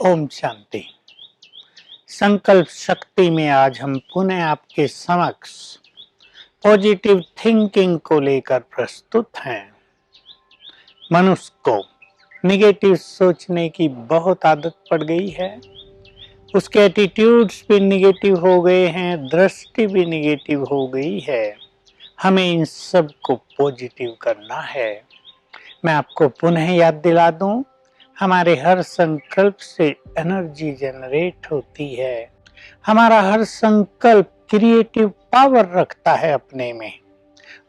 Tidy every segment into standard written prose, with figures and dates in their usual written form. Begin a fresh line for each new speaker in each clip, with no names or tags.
ओम शांति। संकल्प शक्ति में आज हम पुनः आपके समक्ष पॉजिटिव थिंकिंग को लेकर प्रस्तुत हैं। मनुष्य को नेगेटिव सोचने की बहुत आदत पड़ गई है, उसके एटीट्यूड्स भी नेगेटिव हो गए हैं, दृष्टि भी नेगेटिव हो गई है। हमें इन सब को पॉजिटिव करना है। मैं आपको पुनः याद दिला दूं, हमारे हर संकल्प से एनर्जी जनरेट होती है। हमारा हर संकल्प क्रिएटिव पावर रखता है अपने में,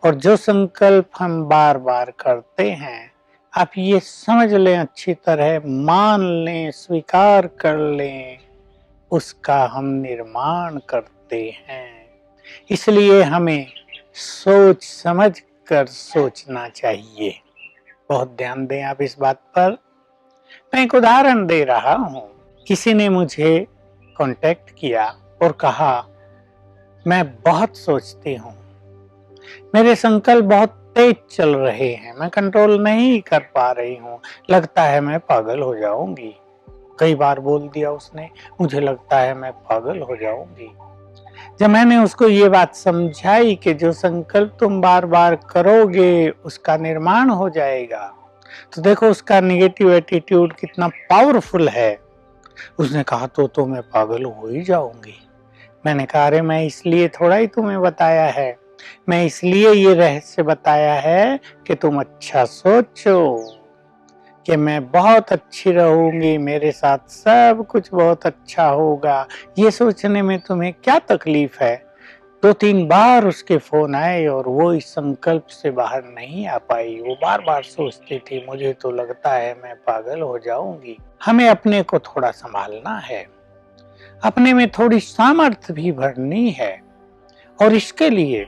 और जो संकल्प हम बार बार करते हैं, आप ये समझ लें, अच्छी तरह मान लें, स्वीकार कर लें, उसका हम निर्माण करते हैं। इसलिए हमें सोच समझ कर सोचना चाहिए। बहुत ध्यान दें आप इस बात पर। मैं एक उदाहरण दे रहा हूँ। किसी ने मुझे कांटेक्ट किया और कहा, मैं बहुत सोचती हूँ, मेरे संकल्प बहुत तेज चल रहे हैं, मैं कंट्रोल नहीं कर पा रही हूँ, लगता है मैं पागल हो जाऊंगी। कई बार बोल दिया उसने, मुझे लगता है मैं पागल हो जाऊंगी। जब मैंने उसको ये बात समझाई कि जो संकल्प तुम बार बार करोगे उसका निर्माण हो जाएगा, तो देखो उसका नेगेटिव एटीट्यूड कितना पावरफुल है। उसने कहा तो मैं पागल हो ही जाऊंगी। मैंने कहा, अरे मैं इसलिए थोड़ा ही तुम्हें बताया है, मैं इसलिए ये रहस्य बताया है कि तुम अच्छा सोचो कि मैं बहुत अच्छी रहूंगी, मेरे साथ सब कुछ बहुत अच्छा होगा। ये सोचने में तुम्हें क्या तकलीफ है? 2-3 बार उसके फोन आए और वो इस संकल्प से बाहर नहीं आ पाई। वो बार बार सोचती थी, मुझे तो लगता है मैं पागल हो जाऊंगी। हमें अपने को थोड़ा संभालना है, अपने में थोड़ी सामर्थ्य भी भरनी है, और इसके लिए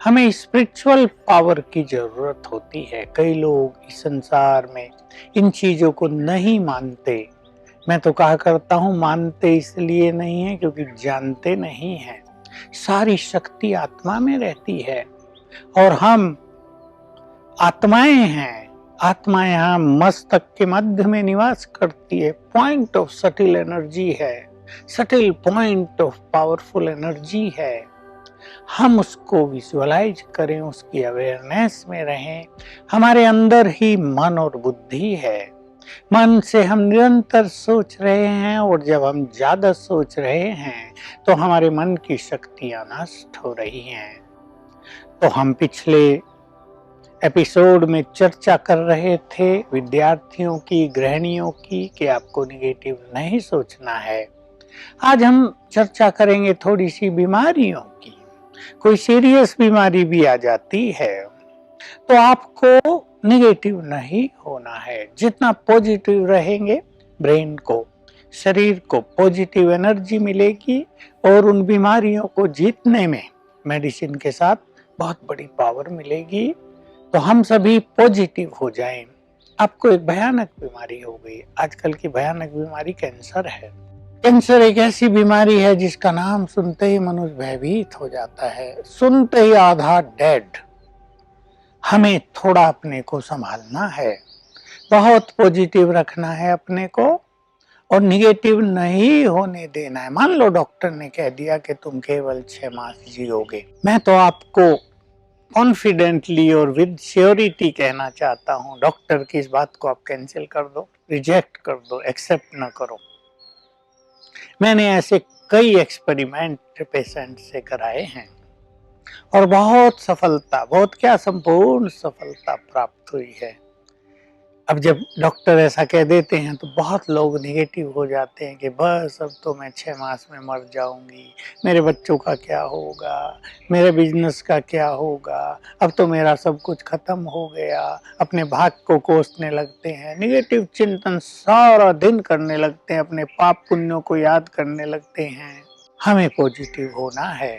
हमें स्पिरिचुअल पावर की जरूरत होती है। कई लोग इस संसार में इन चीजों को नहीं मानते। मैं तो कहा करता हूँ, मानते इसलिए नहीं है क्योंकि जानते नहीं हैं। सारी शक्ति आत्मा में रहती है और हम आत्माएं हैं। आत्मा यहाँ मस्तक के मध्य में निवास करती है, पॉइंट ऑफ सटिल एनर्जी है, subtle point of powerful energy है। हम उसको विजुअलाइज करें, उसकी अवेयरनेस में रहें। हमारे अंदर ही मन और बुद्धि है। मन से हम निरंतर सोच रहे हैं, और जब हम ज्यादा सोच रहे हैं तो हमारे मन की शक्तियां नष्ट हो रही हैं। तो हम पिछले एपिसोड में चर्चा कर रहे थे विद्यार्थियों की, गृहिणियों की, कि आपको नेगेटिव नहीं सोचना है। आज हम चर्चा करेंगे थोड़ी सी बीमारियों की। कोई सीरियस बीमारी भी आ जाती है तो आपको नेगेटिव नहीं होना है। जितना पॉजिटिव रहेंगे, ब्रेन को, शरीर को पॉजिटिव एनर्जी मिलेगी, और उन बीमारियों को जीतने में मेडिसिन के साथ बहुत बड़ी पावर मिलेगी। तो हम सभी पॉजिटिव हो जाएं। आपको एक भयानक बीमारी हो गई। आजकल की भयानक बीमारी कैंसर है। कैंसर एक ऐसी बीमारी है जिसका नाम सुनते ही मनुष्य भयभीत हो जाता है, सुनते ही आधा डेड। हमें थोड़ा अपने को संभालना है, बहुत पॉजिटिव रखना है अपने को, और नेगेटिव नहीं होने देना है। मान लो डॉक्टर ने कह दिया कि तुम केवल 6 मास जियोगे, मैं तो आपको कॉन्फिडेंटली और विद श्योरिटी कहना चाहता हूँ, डॉक्टर की इस बात को आप कैंसिल कर दो, रिजेक्ट कर दो, एक्सेप्ट न करो। मैंने ऐसे कई एक्सपेरिमेंट पेशेंट से कराए हैं और बहुत सफलता, बहुत क्या, संपूर्ण सफलता प्राप्त हुई है। अब जब डॉक्टर ऐसा कह देते हैं तो बहुत लोग नेगेटिव हो जाते हैं कि बस अब तो मैं 6 मास में मर जाऊंगी, मेरे बच्चों का क्या होगा, मेरे बिजनेस का क्या होगा, अब तो मेरा सब कुछ खत्म हो गया। अपने भाग्य को कोसने लगते हैं, नेगेटिव चिंतन सारा दिन करने लगते हैं, अपने पाप पुण्यों को याद करने लगते हैं। हमें पॉजिटिव होना है।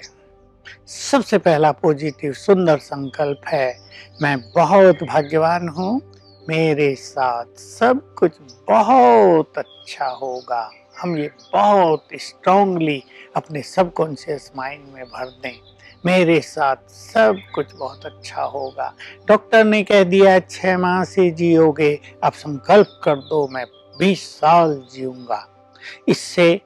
सबसे पहला पॉजिटिव सुंदर संकल्प है, मैं बहुत भाग्यवान हूँ, मेरे साथ सब कुछ बहुत अच्छा होगा। हम ये बहुत स्ट्रांगली अपने सबकॉन्शियस माइंड में भर दें, मेरे साथ सब कुछ बहुत अच्छा होगा। डॉक्टर ने कह दिया 6 मास ही जियोगे, अब संकल्प कर दो मैं 20 साल जीऊंगा। इससे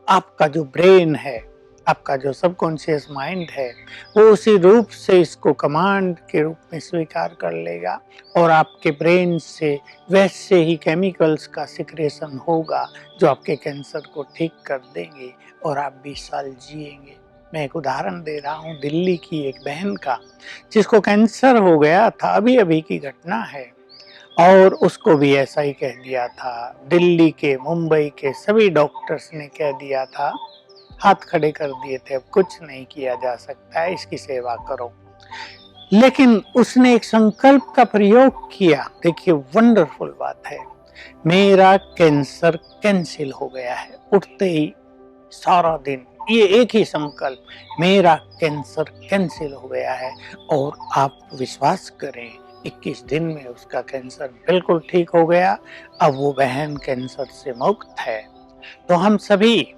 आपका जो ब्रेन है, आपका जो सबकॉन्शियस माइंड है, वो उसी रूप से इसको कमांड के रूप में स्वीकार कर लेगा और आपके ब्रेन से वैसे ही केमिकल्स का सिक्रेशन होगा जो आपके कैंसर को ठीक कर देंगे और आप 20 साल जिएंगे। मैं एक उदाहरण दे रहा हूँ दिल्ली की एक बहन का, जिसको कैंसर हो गया था, अभी-अभी की घटना है, और उसको भी ऐसा ही कह दिया था। दिल्ली के, मुंबई के सभी डॉक्टर्स ने कह दिया था, हाथ खड़े कर दिए थे, अब कुछ नहीं किया जा सकता है, इसकी सेवा करो। लेकिन उसने एक संकल्प का प्रयोग किया। देखिए वंडरफुल बात है, मेरा कैंसर कैंसिल हो गया है। उठते ही सारा दिन ये एक ही संकल्प, मेरा कैंसर कैंसिल हो गया है, और आप विश्वास करें 21 दिन में उसका कैंसर बिल्कुल ठीक हो गया। अब वो बहन कैंसर से मुक्त है। तो हम सभी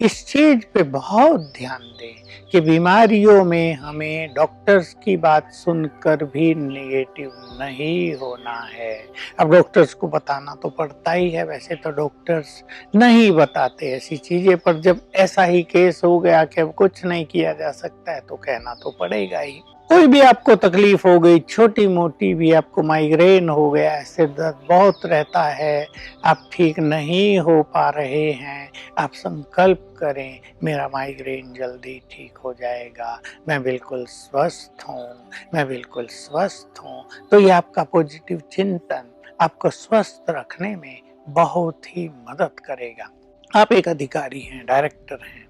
इस चीज पे बहुत ध्यान दें कि बीमारियों में हमें डॉक्टर्स की बात सुनकर भी नेगेटिव नहीं होना है। अब डॉक्टर्स को बताना तो पड़ता ही है, वैसे तो डॉक्टर्स नहीं बताते ऐसी चीजें, पर जब ऐसा ही केस हो गया कि अब कुछ नहीं किया जा सकता है तो कहना तो पड़ेगा ही। कोई भी आपको तकलीफ हो गई, छोटी मोटी भी, आपको माइग्रेन हो गया है, सिर दर्द बहुत रहता है, आप ठीक नहीं हो पा रहे हैं, आप संकल्प करें मेरा माइग्रेन जल्दी ठीक हो जाएगा, मैं बिल्कुल स्वस्थ हूँ, मैं बिल्कुल स्वस्थ हूँ। तो ये आपका पॉजिटिव चिंतन आपको स्वस्थ रखने में बहुत ही मदद करेगा। आप एक अधिकारी हैं, डायरेक्टर हैं,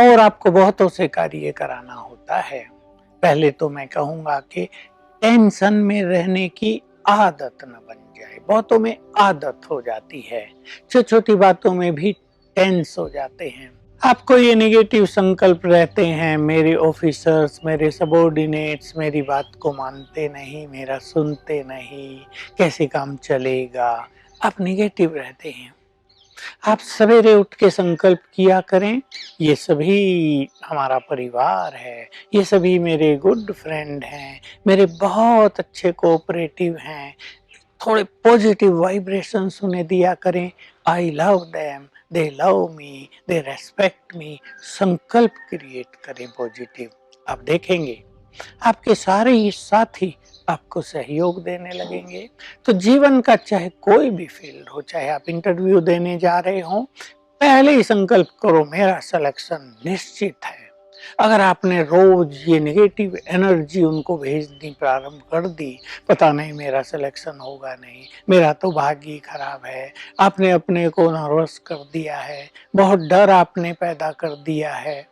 और आपको बहुतों से कार्य कराना होता है। पहले तो मैं कहूँगा कि टेंशन में रहने की आदत न बन जाए। बहुतों में आदत हो जाती है, छोटी-छोटी बातों में भी टेंस हो जाते हैं। आपको ये नेगेटिव संकल्प रहते हैं, मेरे ऑफिसर्स, मेरे सबॉर्डिनेट्स मेरी बात को मानते नहीं, मेरा सुनते नहीं, कैसे काम चलेगा? आप नेगेटिव रहते हैं। आप सवेरे उठ के संकल्प किया करें, ये सभी हमारा परिवार है, ये सभी मेरे गुड फ्रेंड हैं, मेरे बहुत अच्छे कोऑपरेटिव हैं, थोड़े पॉजिटिव वाइब्रेशंस उन्हें दिया करें। I love them, they love me, they respect मी। संकल्प क्रिएट करें पॉजिटिव। आप देखेंगे आपके सारे ही साथी आपको सहयोग देने लगेंगे। तो जीवन का चाहे कोई भी फील्ड हो, चाहे आप इंटरव्यू देने जा रहे हो, पहले ही संकल्प करो मेरा सिलेक्शन निश्चित है। अगर आपने रोज ये नेगेटिव एनर्जी उनको भेजनी प्रारंभ कर दी, पता नहीं मेरा सिलेक्शन होगा नहीं, मेरा तो भाग्य ही खराब है, आपने अपने को नर्वस कर दिया है, बहुत डर आपने पैदा कर दिया है,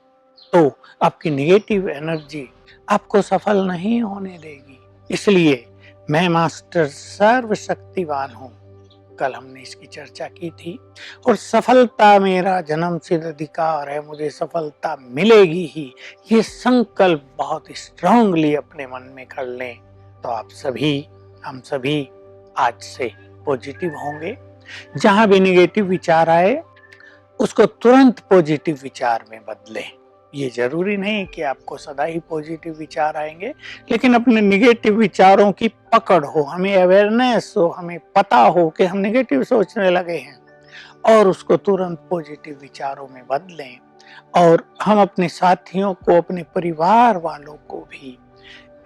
तो आपकी नेगेटिव एनर्जी आपको सफल नहीं होने देगी। इसलिए मैं मास्टर सर्वशक्तिवान हूँ, कल हमने इसकी चर्चा की थी, और सफलता मेरा जन्मसिद्ध अधिकार है, मुझे सफलता मिलेगी ही। ये संकल्प बहुत स्ट्रांगली अपने मन में कर लें, तो आप सभी, हम सभी आज से पॉजिटिव होंगे। जहां भी नेगेटिव विचार आए उसको तुरंत पॉजिटिव विचार में बदलें। ये जरूरी नहीं कि आपको सदा ही पॉजिटिव विचार आएंगे, लेकिन अपने नेगेटिव विचारों की पकड़ हो, हमें अवेयरनेस हो, हमें पता हो कि हम नेगेटिव सोचने लगे हैं, और उसको तुरंत पॉजिटिव विचारों में बदलें। और हम अपने साथियों को, अपने परिवार वालों को भी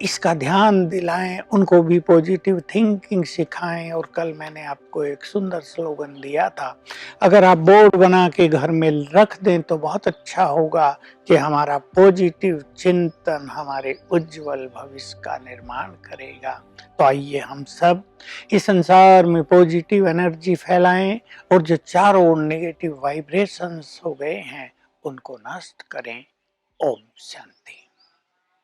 इसका ध्यान दिलाएं, उनको भी पॉजिटिव थिंकिंग सिखाएं। और कल मैंने आपको एक सुंदर स्लोगन दिया था, अगर आप बोर्ड बना के घर में रख दें तो बहुत अच्छा होगा कि हमारा पॉजिटिव चिंतन हमारे उज्जवल भविष्य का निर्माण करेगा। तो आइए हम सब इस संसार में पॉजिटिव एनर्जी फैलाएं, और जो चारों ओर नेगेटिव वाइब्रेशंस हो गए हैं उनको नष्ट करें। ओम शांति।